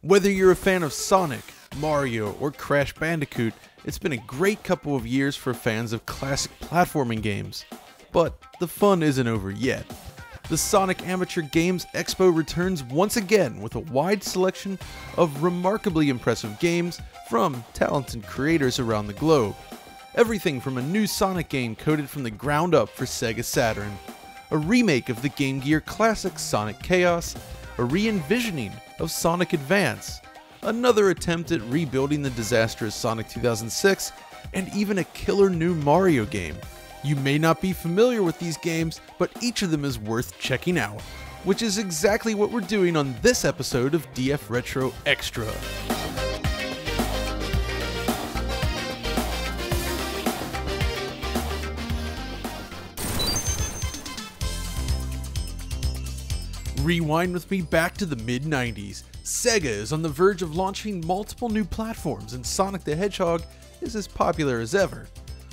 Whether you're a fan of Sonic, Mario, or Crash Bandicoot, it's been a great couple of years for fans of classic platforming games. But the fun isn't over yet. The Sonic Amateur Games Expo returns once again with a wide selection of remarkably impressive games from talented creators around the globe. Everything from a new Sonic game coded from the ground up for Sega Saturn, a remake of the Game Gear classic Sonic Chaos, a re-envisioning of Sonic Advance, another attempt at rebuilding the disastrous Sonic 2006, and even a killer new Mario game. You may not be familiar with these games, but each of them is worth checking out, which is exactly what we're doing on this episode of DF Retro Extra. Rewind with me back to the mid-90s. Sega is on the verge of launching multiple new platforms, and Sonic the Hedgehog is as popular as ever.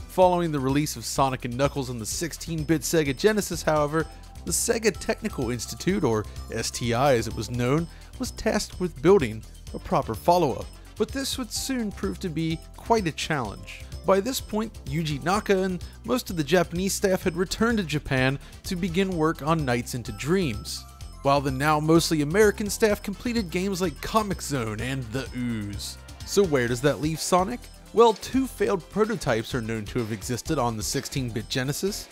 Following the release of Sonic & Knuckles on the 16-bit Sega Genesis, however, the Sega Technical Institute, or STI as it was known, was tasked with building a proper follow-up, but this would soon prove to be quite a challenge. By this point, Yuji Naka and most of the Japanese staff had returned to Japan to begin work on Nights into Dreams, while the now mostly American staff completed games like Comix Zone and The Ooze. So where does that leave Sonic? Well, two failed prototypes are known to have existed on the 16-bit Genesis,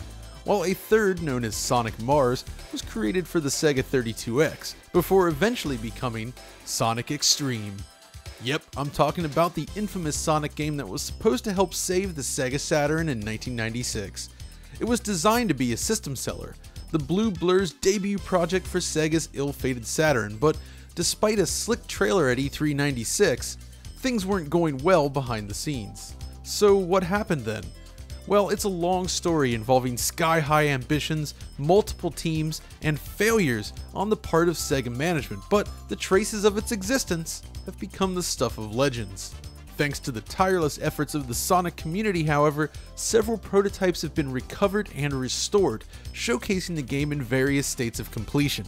while a third, known as Sonic Mars, was created for the Sega 32X, before eventually becoming Sonic X-treme. Yep, I'm talking about the infamous Sonic game that was supposed to help save the Sega Saturn in 1996. It was designed to be a system seller, the Blue Blur's debut project for Sega's ill-fated Saturn, but despite a slick trailer at E3 96, things weren't going well behind the scenes. So what happened then? Well, it's a long story involving sky-high ambitions, multiple teams, and failures on the part of Sega management, but the traces of its existence have become the stuff of legends. Thanks to the tireless efforts of the Sonic community, however, several prototypes have been recovered and restored, showcasing the game in various states of completion.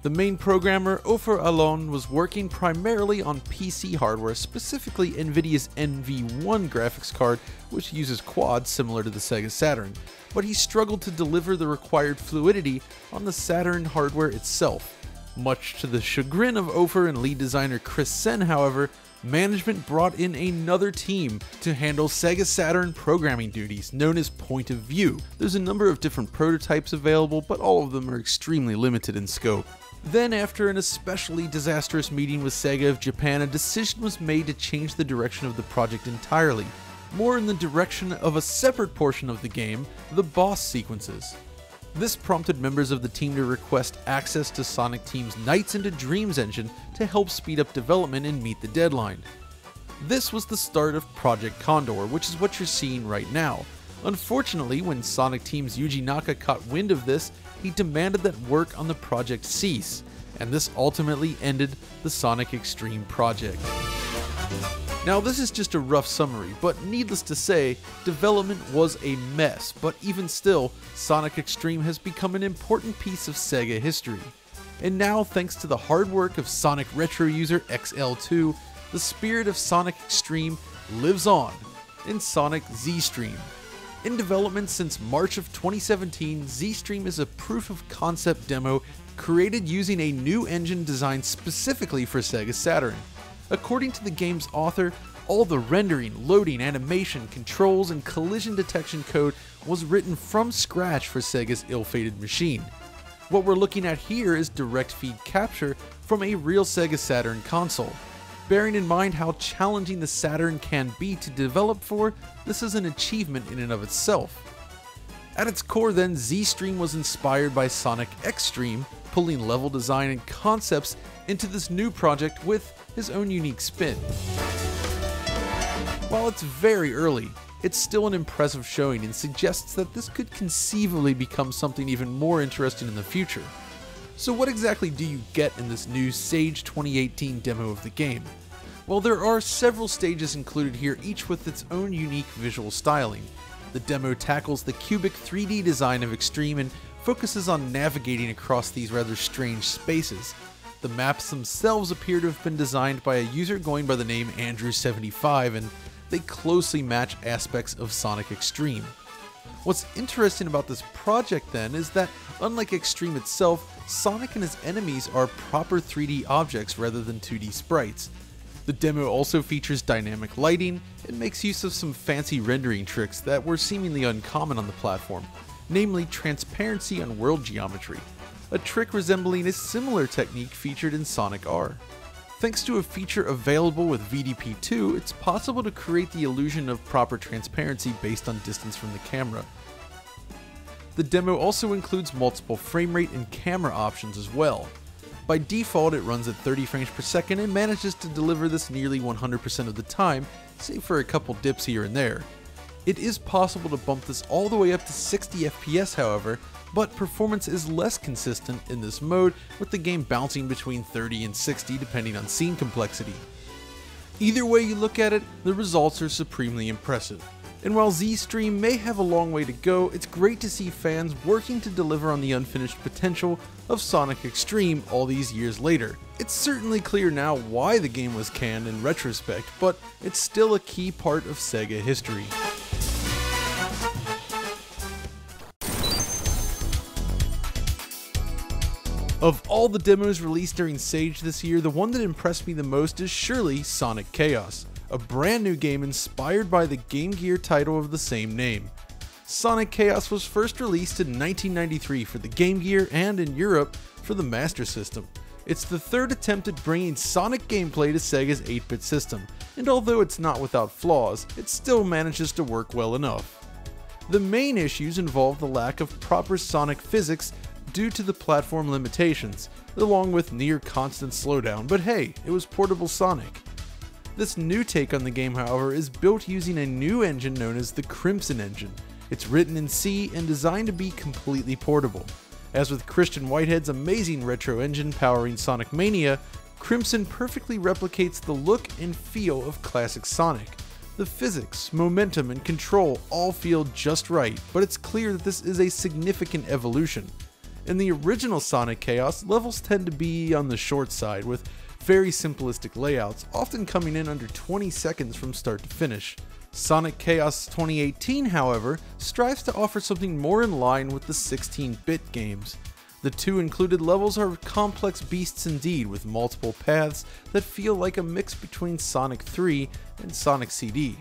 The main programmer, Ofer Alon, was working primarily on PC hardware, specifically Nvidia's NV1 graphics card, which uses quads similar to the Sega Saturn, but he struggled to deliver the required fluidity on the Saturn hardware itself. Much to the chagrin of Ofer and lead designer Chris Sen, however, management brought in another team to handle Sega Saturn programming duties, known as Point of View. There's a number of different prototypes available, but all of them are extremely limited in scope. Then, after an especially disastrous meeting with Sega of Japan, a decision was made to change the direction of the project entirely, more in the direction of a separate portion of the game, the boss sequences. This prompted members of the team to request access to Sonic Team's Nights into Dreams engine to help speed up development and meet the deadline. This was the start of Project Condor, which is what you're seeing right now. Unfortunately, when Sonic Team's Yuji Naka caught wind of this, he demanded that work on the project cease, and this ultimately ended the Sonic X-treme project. Now, this is just a rough summary, but needless to say, development was a mess, but even still, Sonic X-treme has become an important piece of Sega history. And now, thanks to the hard work of Sonic Retro user XL2, the spirit of Sonic X-treme lives on in Sonic Z-Stream. In development since March of 2017, Z-Stream is a proof of concept demo created using a new engine designed specifically for Sega Saturn. According to the game's author, all the rendering, loading, animation, controls, and collision detection code was written from scratch for Sega's ill-fated machine. What we're looking at here is direct feed capture from a real Sega Saturn console. Bearing in mind how challenging the Saturn can be to develop for, this is an achievement in and of itself. At its core then, Z-Stream was inspired by Sonic X-treme, pulling level design and concepts into this new project with his own unique spin. While it's very early, it's still an impressive showing and suggests that this could conceivably become something even more interesting in the future. So what exactly do you get in this new Sage 2018 demo of the game? Well, there are several stages included here, each with its own unique visual styling. The demo tackles the cubic 3D design of X-treme and focuses on navigating across these rather strange spaces. The maps themselves appear to have been designed by a user going by the name Andrew75, and they closely match aspects of Sonic X-treme. What's interesting about this project then is that, unlike X-treme itself, Sonic and his enemies are proper 3D objects rather than 2D sprites. The demo also features dynamic lighting and makes use of some fancy rendering tricks that were seemingly uncommon on the platform, namely transparency on world geometry, a trick resembling a similar technique featured in Sonic R. Thanks to a feature available with VDP2, it's possible to create the illusion of proper transparency based on distance from the camera. The demo also includes multiple frame rate and camera options as well. By default, it runs at 30 frames per second and manages to deliver this nearly 100% of the time, save for a couple dips here and there. It is possible to bump this all the way up to 60 FPS however, but performance is less consistent in this mode, with the game bouncing between 30 and 60 depending on scene complexity. Either way you look at it, the results are supremely impressive. And while Z-Stream may have a long way to go, it's great to see fans working to deliver on the unfinished potential of Sonic X-treme all these years later. It's certainly clear now why the game was canned in retrospect, but it's still a key part of Sega history. Of all the demos released during Sage this year, the one that impressed me the most is surely Sonic Chaos, a brand new game inspired by the Game Gear title of the same name. Sonic Chaos was first released in 1993 for the Game Gear and in Europe for the Master System. It's the third attempt at bringing Sonic gameplay to Sega's 8-bit system, and although it's not without flaws, it still manages to work well enough. The main issues involve the lack of proper Sonic physics due to the platform limitations, along with near constant slowdown, but hey, it was portable Sonic. This new take on the game, however, is built using a new engine known as the Crimson Engine. It's written in C and designed to be completely portable. As with Christian Whitehead's amazing retro engine powering Sonic Mania, Crimson perfectly replicates the look and feel of classic Sonic. The physics, momentum, and control all feel just right, but it's clear that this is a significant evolution. In the original Sonic Chaos, levels tend to be on the short side, with very simplistic layouts, often coming in under 20 seconds from start to finish. Sonic Chaos 2018, however, strives to offer something more in line with the 16-bit games. The two included levels are complex beasts indeed, with multiple paths that feel like a mix between Sonic 3 and Sonic CD.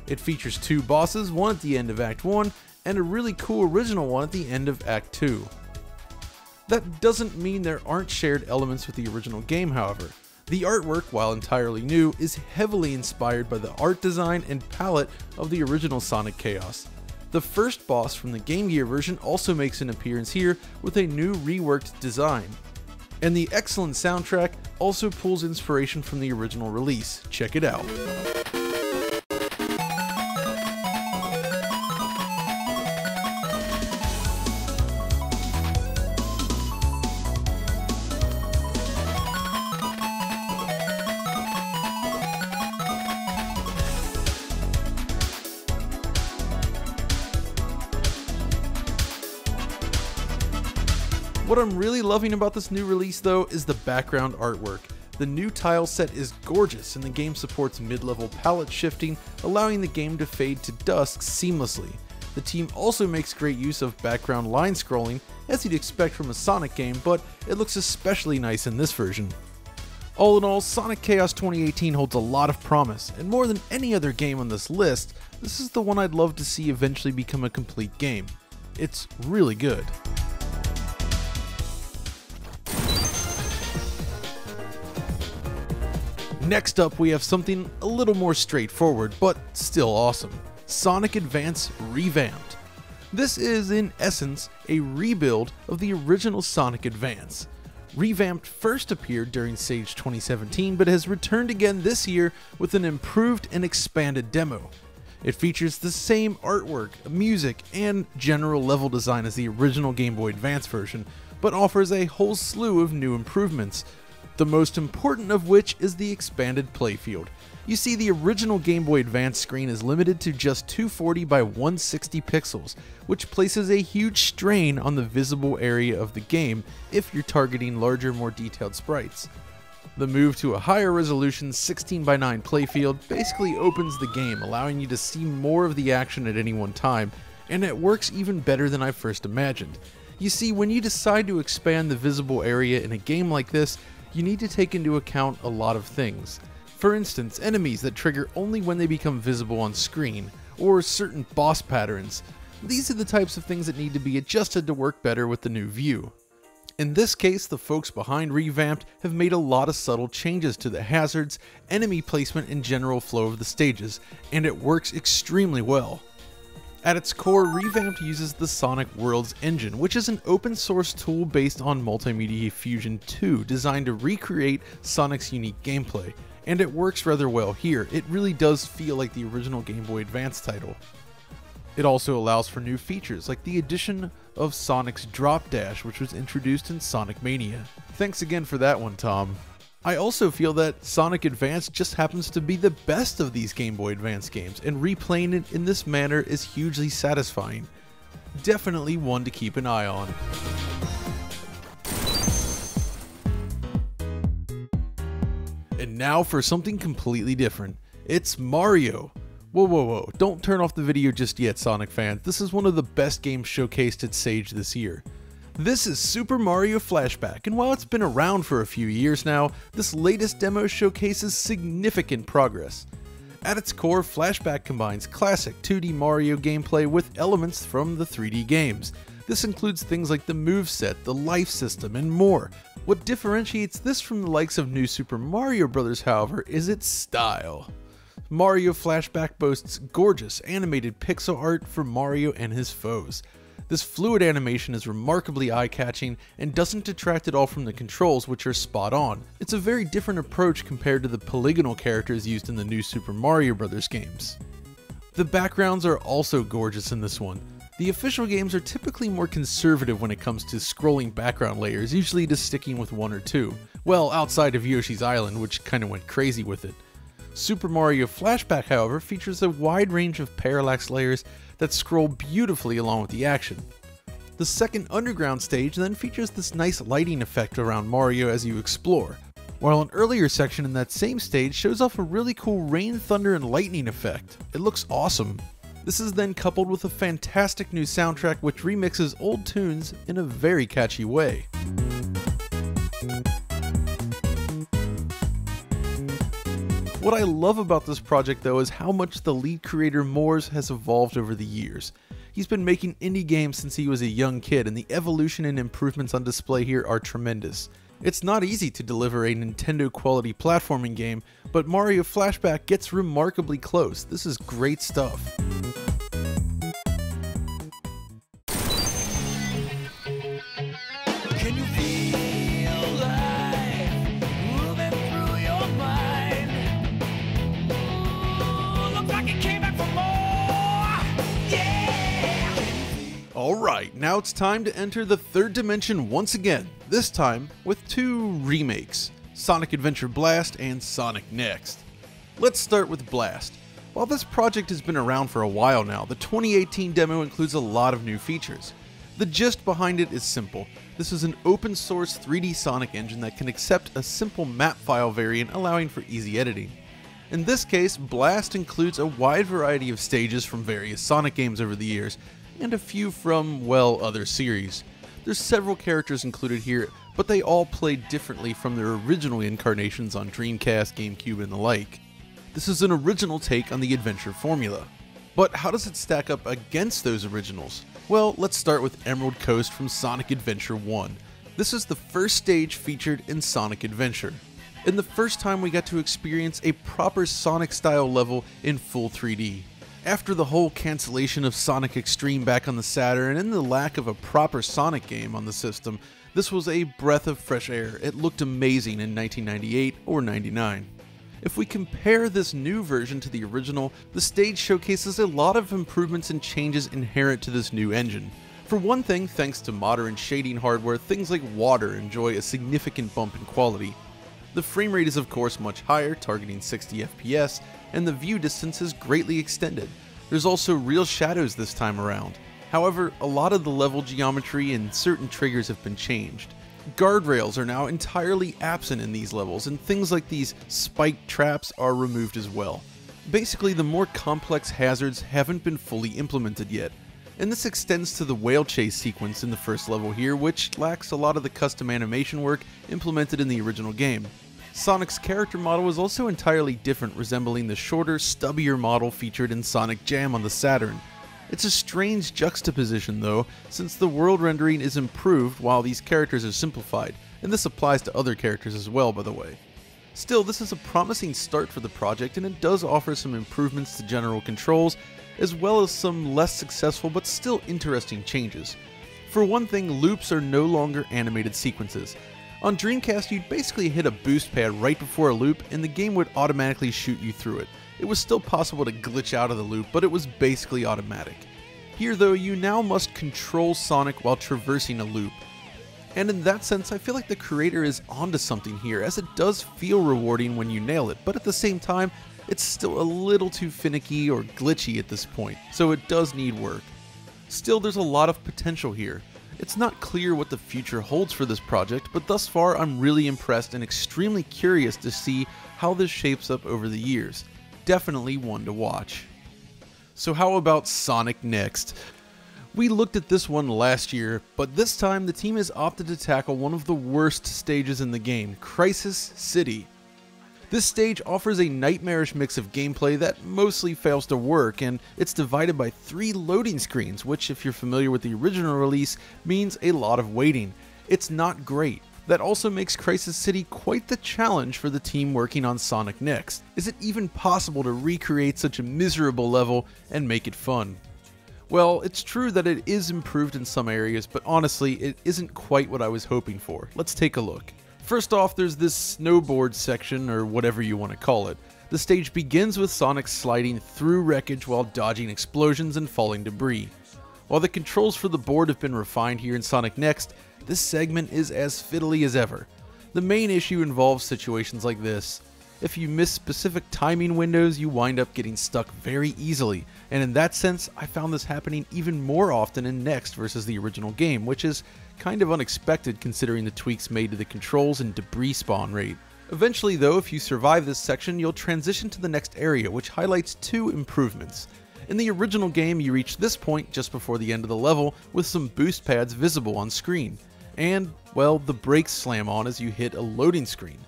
It features two bosses, one at the end of Act 1, and a really cool original one at the end of Act 2. That doesn't mean there aren't shared elements with the original game, however. The artwork, while entirely new, is heavily inspired by the art design and palette of the original Sonic Chaos. The first boss from the Game Gear version also makes an appearance here with a new reworked design. And the excellent soundtrack also pulls inspiration from the original release. Check it out. What I'm really loving about this new release though is the background artwork. The new tile set is gorgeous and the game supports mid-level palette shifting, allowing the game to fade to dusk seamlessly. The team also makes great use of background line scrolling, as you'd expect from a Sonic game, but it looks especially nice in this version. All in all, Sonic Chaos 2018 holds a lot of promise, and more than any other game on this list, this is the one I'd love to see eventually become a complete game. It's really good. Next up, we have something a little more straightforward, but still awesome. Sonic Advance Revamped. This is, in essence, a rebuild of the original Sonic Advance. Revamped first appeared during Sage 2017, but has returned again this year with an improved and expanded demo. It features the same artwork, music, and general level design as the original Game Boy Advance version, but offers a whole slew of new improvements. the most important of which is the expanded playfield. You see, the original Game Boy Advance screen is limited to just 240 by 160 pixels, which places a huge strain on the visible area of the game if you're targeting larger, more detailed sprites. The move to a higher resolution 16 by 9 playfield basically opens the game, allowing you to see more of the action at any one time, and it works even better than I first imagined. You see, when you decide to expand the visible area in a game like this, you need to take into account a lot of things. For instance, enemies that trigger only when they become visible on screen, or certain boss patterns. These are the types of things that need to be adjusted to work better with the new view. In this case, the folks behind Revamped have made a lot of subtle changes to the hazards, enemy placement, and general flow of the stages, and it works extremely well. At its core, Revamped uses the Sonic Worlds engine, which is an open source tool based on Multimedia Fusion 2 designed to recreate Sonic's unique gameplay. And it works rather well here. It really does feel like the original Game Boy Advance title. It also allows for new features, like the addition of Sonic's Drop Dash, which was introduced in Sonic Mania. Thanks again for that one, Tom. I also feel that Sonic Advance just happens to be the best of these Game Boy Advance games, and replaying it in this manner is hugely satisfying. Definitely one to keep an eye on. And now for something completely different. It's Mario. Whoa, don't turn off the video just yet, Sonic fans. This is one of the best games showcased at Sage this year. This is Super Mario Flashback, and while it's been around for a few years now, this latest demo showcases significant progress. At its core, Flashback combines classic 2D Mario gameplay with elements from the 3D games. This includes things like the moveset, the life system, and more. What differentiates this from the likes of New Super Mario Bros., however, is its style. Mario Flashback boasts gorgeous animated pixel art for Mario and his foes. This fluid animation is remarkably eye-catching and doesn't detract at all from the controls, which are spot on. It's a very different approach compared to the polygonal characters used in the New Super Mario Bros. Games. The backgrounds are also gorgeous in this one. The official games are typically more conservative when it comes to scrolling background layers, usually just sticking with one or two. Well, outside of Yoshi's Island, which kinda went crazy with it. Super Mario Flashback, however, features a wide range of parallax layers that scroll beautifully along with the action. The second underground stage then features this nice lighting effect around Mario as you explore, while an earlier section in that same stage shows off a really cool rain, thunder, and lightning effect. It looks awesome. This is then coupled with a fantastic new soundtrack which remixes old tunes in a very catchy way. What I love about this project though is how much the lead creator Moors has evolved over the years. He's been making indie games since he was a young kid, and the evolution and improvements on display here are tremendous. It's not easy to deliver a Nintendo quality platforming game, but Mario Flashback gets remarkably close. This is great stuff. Can you feel life moving through your mind? Ooh, looks like it came back for more. Yeah! Alright, now it's time to enter the third dimension once again, this time with two remakes, Sonic Adventure Blast and Sonic Next. Let's start with Blast. While this project has been around for a while now, the 2018 demo includes a lot of new features. The gist behind it is simple. This is an open source 3D Sonic engine that can accept a simple map file variant, allowing for easy editing. In this case, Blast includes a wide variety of stages from various Sonic games over the years, and a few from, well, other series. There's several characters included here, but they all play differently from their original incarnations on Dreamcast, GameCube, and the like. This is an original take on the adventure formula. But how does it stack up against those originals? Well, let's start with Emerald Coast from Sonic Adventure 1. This is the first stage featured in Sonic Adventure, and the first time we got to experience a proper Sonic-style level in full 3D. After the whole cancellation of Sonic Extreme back on the Saturn and the lack of a proper Sonic game on the system, this was a breath of fresh air. It looked amazing in 1998 or 99. If we compare this new version to the original, the stage showcases a lot of improvements and changes inherent to this new engine. For one thing, thanks to modern shading hardware, things like water enjoy a significant bump in quality. The frame rate is of course much higher, targeting 60 FPS, and the view distance is greatly extended. There's also real shadows this time around. However, a lot of the level geometry and certain triggers have been changed. Guardrails are now entirely absent in these levels, and things like these spiked traps are removed as well. Basically, the more complex hazards haven't been fully implemented yet, and this extends to the whale chase sequence in the first level here, which lacks a lot of the custom animation work implemented in the original game. Sonic's character model is also entirely different, resembling the shorter, stubbier model featured in Sonic Jam on the Saturn. It's a strange juxtaposition though, since the world rendering is improved while these characters are simplified, and this applies to other characters as well, by the way. Still, this is a promising start for the project, and it does offer some improvements to general controls, as well as some less successful but still interesting changes. For one thing, loops are no longer animated sequences. On Dreamcast, you'd basically hit a boost pad right before a loop, and the game would automatically shoot you through it. It was still possible to glitch out of the loop, but it was basically automatic. Here though, you now must control Sonic while traversing a loop. And in that sense, I feel like the creator is onto something here, as it does feel rewarding when you nail it, but at the same time, it's still a little too finicky or glitchy at this point, so it does need work. Still, there's a lot of potential here. It's not clear what the future holds for this project, but thus far I'm really impressed and extremely curious to see how this shapes up over the years. Definitely one to watch. So how about Sonic Next? We looked at this one last year, but this time the team has opted to tackle one of the worst stages in the game, Crisis City. This stage offers a nightmarish mix of gameplay that mostly fails to work, and it's divided by 3 loading screens, which, if you're familiar with the original release, means a lot of waiting. It's not great. That also makes Crisis City quite the challenge for the team working on Sonic Next. Is it even possible to recreate such a miserable level and make it fun? Well, it's true that it is improved in some areas, but honestly, it isn't quite what I was hoping for. Let's take a look. First off, there's this snowboard section, or whatever you want to call it. The stage begins with Sonic sliding through wreckage while dodging explosions and falling debris. While the controls for the board have been refined here in Sonic Next, this segment is as fiddly as ever. The main issue involves situations like this. If you miss specific timing windows, you wind up getting stuck very easily, and in that sense, I found this happening even more often in Next versus the original game, which is kind of unexpected considering the tweaks made to the controls and debris spawn rate. Eventually though, if you survive this section, you'll transition to the next area, which highlights 2 improvements. In the original game, you reach this point just before the end of the level with some boost pads visible on screen. And, well, the brakes slam on as you hit a loading screen.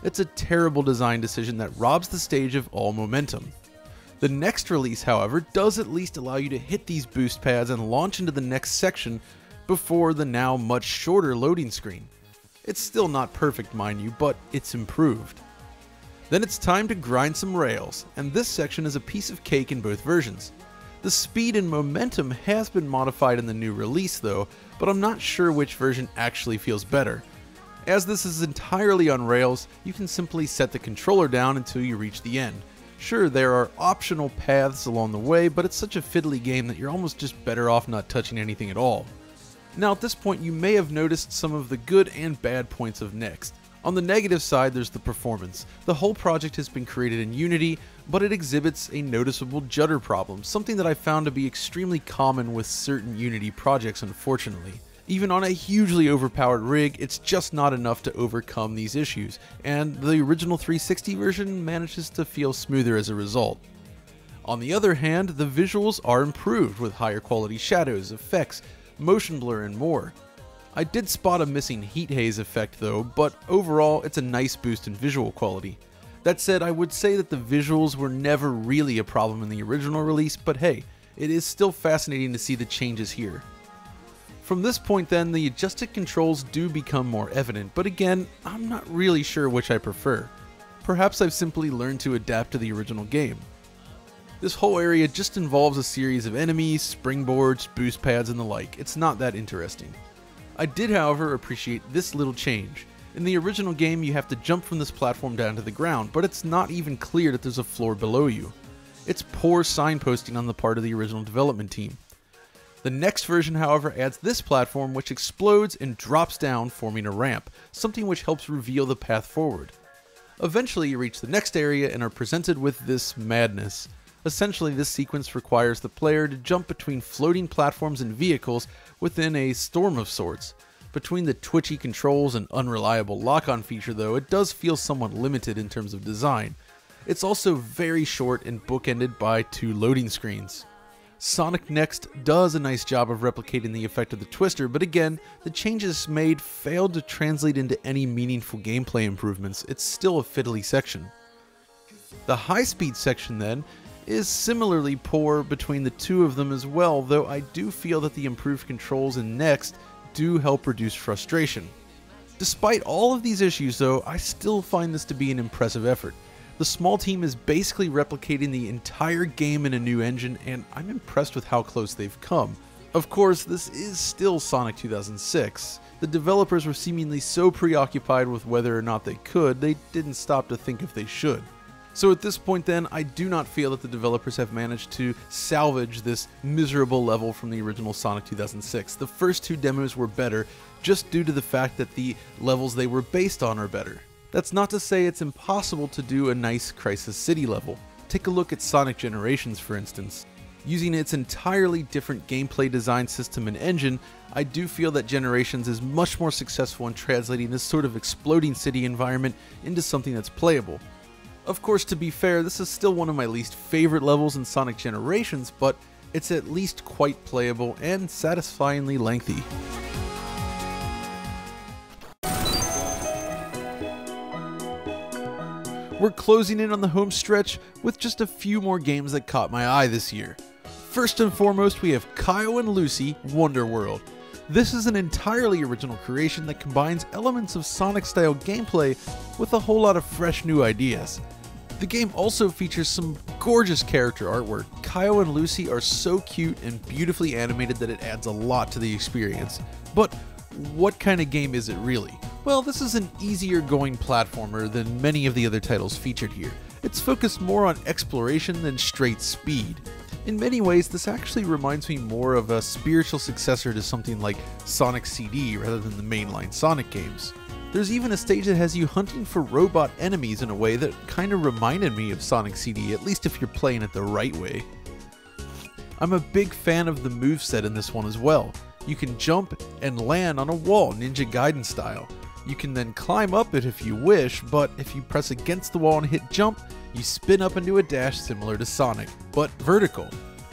It's a terrible design decision that robs the stage of all momentum. The next release, however, does at least allow you to hit these boost pads and launch into the next section before the now much shorter loading screen. It's still not perfect, mind you, but it's improved. Then it's time to grind some rails, and this section is a piece of cake in both versions. The speed and momentum has been modified in the new release though, but I'm not sure which version actually feels better. As this is entirely on rails, you can simply set the controller down until you reach the end. Sure, there are optional paths along the way, but it's such a fiddly game that you're almost just better off not touching anything at all. Now at this point you may have noticed some of the good and bad points of Next. On the negative side, there's the performance. The whole project has been created in Unity, but it exhibits a noticeable judder problem, something that I found to be extremely common with certain Unity projects, unfortunately. Even on a hugely overpowered rig, it's just not enough to overcome these issues, and the original 360 version manages to feel smoother as a result. On the other hand, the visuals are improved with higher quality shadows, effects, motion blur, and more. I did spot a missing heat haze effect though, but overall it's a nice boost in visual quality. That said, I would say that the visuals were never really a problem in the original release, but hey, it is still fascinating to see the changes here. From this point then, the adjusted controls do become more evident, but again, I'm not really sure which I prefer. Perhaps I've simply learned to adapt to the original game. This whole area just involves a series of enemies, springboards, boost pads, and the like. It's not that interesting. I did, however, appreciate this little change. In the original game, you have to jump from this platform down to the ground, but it's not even clear that there's a floor below you. It's poor signposting on the part of the original development team. The next version, however, adds this platform which explodes and drops down, forming a ramp, something which helps reveal the path forward. Eventually you reach the next area and are presented with this madness. Essentially, this sequence requires the player to jump between floating platforms and vehicles within a storm of sorts. Between the twitchy controls and unreliable lock-on feature though, it does feel somewhat limited in terms of design. It's also very short and bookended by 2 loading screens. Sonic Next does a nice job of replicating the effect of the twister, but again, the changes made failed to translate into any meaningful gameplay improvements. It's still a fiddly section. The high-speed section then is similarly poor between the two of them as well, though I do feel that the improved controls in Next do help reduce frustration. Despite all of these issues though, I still find this to be an impressive effort. The small team is basically replicating the entire game in a new engine, and I'm impressed with how close they've come. Of course, this is still Sonic 2006. The developers were seemingly so preoccupied with whether or not they could, they didn't stop to think if they should. So at this point then, I do not feel that the developers have managed to salvage this miserable level from the original Sonic 2006. The first 2 demos were better, just due to the fact that the levels they were based on are better. That's not to say it's impossible to do a nice Crisis City level. Take a look at Sonic Generations for instance. Using its entirely different gameplay design system and engine, I do feel that Generations is much more successful in translating this sort of exploding city environment into something that's playable. Of course, to be fair, this is still one of my least favorite levels in Sonic Generations, but it's at least quite playable and satisfyingly lengthy. We're closing in on the home stretch with just a few more games that caught my eye this year. First and foremost, we have Kyle and Lucy Wonder World. This is an entirely original creation that combines elements of Sonic-style gameplay with a whole lot of fresh new ideas. The game also features some gorgeous character artwork. Kyle and Lucy are so cute and beautifully animated that it adds a lot to the experience. But what kind of game is it really? Well, this is an easier going platformer than many of the other titles featured here. It's focused more on exploration than straight speed. In many ways, this actually reminds me more of a spiritual successor to something like Sonic CD rather than the mainline Sonic games. There's even a stage that has you hunting for robot enemies in a way that kinda reminded me of Sonic CD, at least if you're playing it the right way. I'm a big fan of the moveset in this one as well. You can jump and land on a wall, Ninja Gaiden style. You can then climb up it if you wish, but if you press against the wall and hit jump, you spin up into a dash similar to Sonic, but vertical.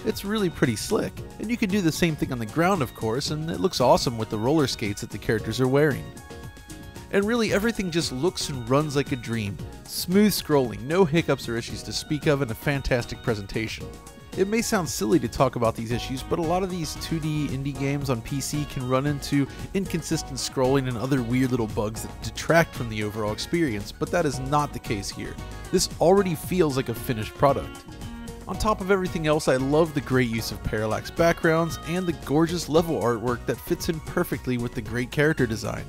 It's really pretty slick, and you can do the same thing on the ground of course, and it looks awesome with the roller skates that the characters are wearing. And really everything just looks and runs like a dream. Smooth scrolling, no hiccups or issues to speak of, and a fantastic presentation. It may sound silly to talk about these issues, but a lot of these 2D indie games on PC can run into inconsistent scrolling and other weird little bugs that detract from the overall experience, but that is not the case here. This already feels like a finished product. On top of everything else, I love the great use of parallax backgrounds and the gorgeous level artwork that fits in perfectly with the great character design.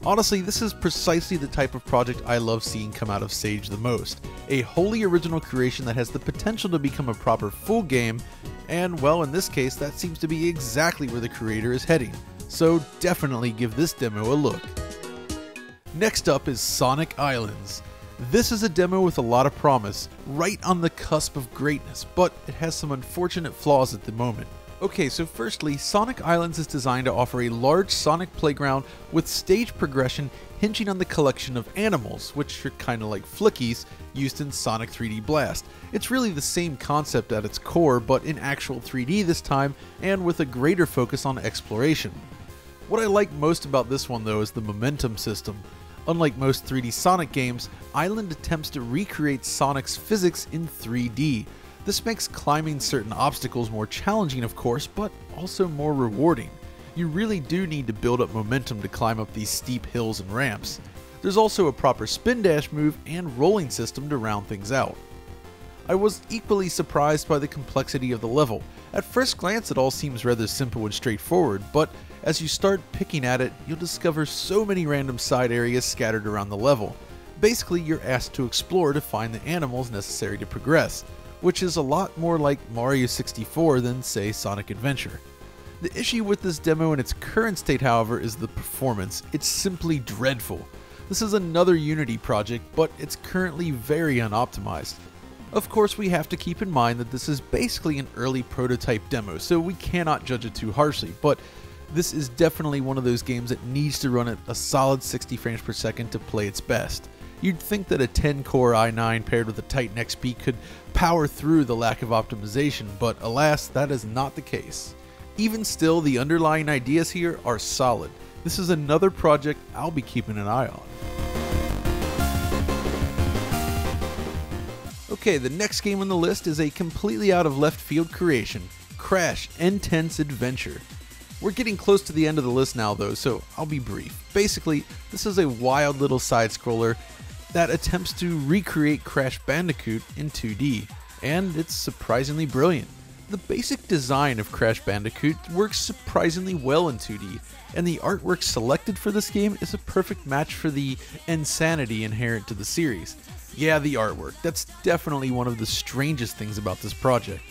Honestly, this is precisely the type of project I love seeing come out of Sage the most. A wholly original creation that has the potential to become a proper full game, and well, in this case, that seems to be exactly where the creator is heading. So definitely give this demo a look. Next up is Sonic Islands. This is a demo with a lot of promise, right on the cusp of greatness, but it has some unfortunate flaws at the moment. Okay, so firstly, Sonic Islands is designed to offer a large Sonic playground with stage progression hinging on the collection of animals, which are kinda like flickies, used in Sonic 3D Blast. It's really the same concept at its core, but in actual 3D this time, and with a greater focus on exploration. What I like most about this one though is the momentum system. Unlike most 3D Sonic games, Island attempts to recreate Sonic's physics in 3D. This makes climbing certain obstacles more challenging of course, but also more rewarding. You really do need to build up momentum to climb up these steep hills and ramps. There's also a proper spin dash move and rolling system to round things out. I was equally surprised by the complexity of the level. At first glance it all seems rather simple and straightforward, but as you start picking at it, you'll discover so many random side areas scattered around the level. Basically, you're asked to explore to find the animals necessary to progress, which is a lot more like Mario 64 than, say, Sonic Adventure. The issue with this demo in its current state, however, is the performance. It's simply dreadful. This is another Unity project, but it's currently very unoptimized. Of course, we have to keep in mind that this is basically an early prototype demo, so we cannot judge it too harshly, but this is definitely one of those games that needs to run at a solid 60 frames per second to play its best. You'd think that a 10-core i9 paired with a Titan XP could power through the lack of optimization, but alas, that is not the case. Even still, the underlying ideas here are solid. This is another project I'll be keeping an eye on. Okay, the next game on the list is a completely out of left field creation, Crash N-Tense Adventure. We're getting close to the end of the list now though, so I'll be brief. Basically, this is a wild little side-scroller that attempts to recreate Crash Bandicoot in 2D, and it's surprisingly brilliant. The basic design of Crash Bandicoot works surprisingly well in 2D, and the artwork selected for this game is a perfect match for the insanity inherent to the series. Yeah, the artwork. That's definitely one of the strangest things about this project.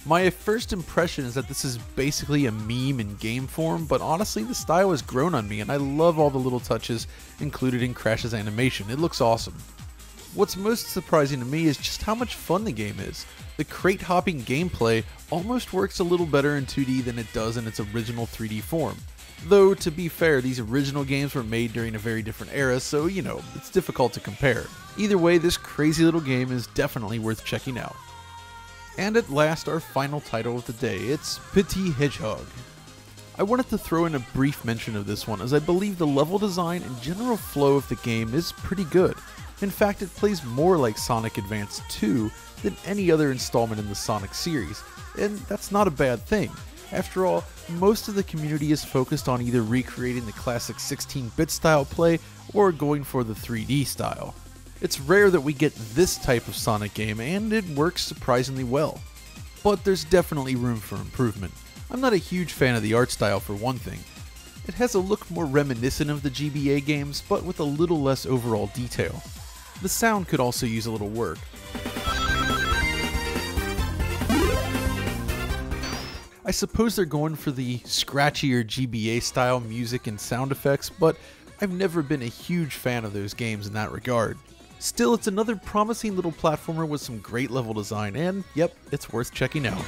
My first impression is that this is basically a meme in game form, but honestly the style has grown on me and I love all the little touches included in Crash's animation. It looks awesome. What's most surprising to me is just how much fun the game is. The crate hopping gameplay almost works a little better in 2D than it does in its original 3D form. Though, to be fair, these original games were made during a very different era, so you know, it's difficult to compare. Either way, this crazy little game is definitely worth checking out. And at last, our final title of the day, it's Petit Hedgehog. I wanted to throw in a brief mention of this one as I believe the level design and general flow of the game is pretty good. In fact, it plays more like Sonic Advance 2 than any other installment in the Sonic series, and that's not a bad thing. After all, most of the community is focused on either recreating the classic 16-bit style play or going for the 3D style. It's rare that we get this type of Sonic game, and it works surprisingly well. But there's definitely room for improvement. I'm not a huge fan of the art style for one thing. It has a look more reminiscent of the GBA games, but with a little less overall detail. The sound could also use a little work. I suppose they're going for the scratchier GBA style music and sound effects, but I've never been a huge fan of those games in that regard. Still, it's another promising little platformer with some great level design, and yep, it's worth checking out.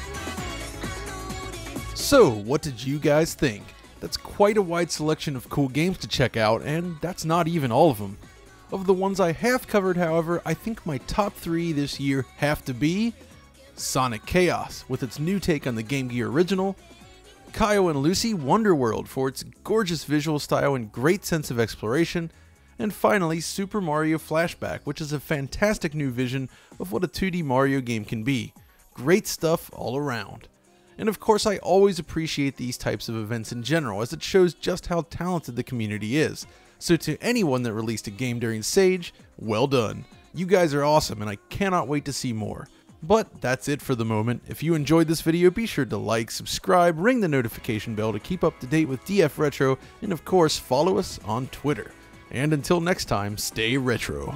So, what did you guys think? That's quite a wide selection of cool games to check out, and that's not even all of them. Of the ones I have covered, however, I think my top 3 this year have to be Sonic Chaos, with its new take on the Game Gear original, Caillou and Lucy Wonderworld for its gorgeous visual style and great sense of exploration, and finally Super Mario Flashback, which is a fantastic new vision of what a 2D Mario game can be. Great stuff all around. And of course, I always appreciate these types of events in general, as it shows just how talented the community is. So to anyone that released a game during Sage, well done. You guys are awesome and I cannot wait to see more. But that's it for the moment. If you enjoyed this video, be sure to like, subscribe, ring the notification bell to keep up to date with DF Retro, and of course follow us on Twitter. And until next time, stay retro.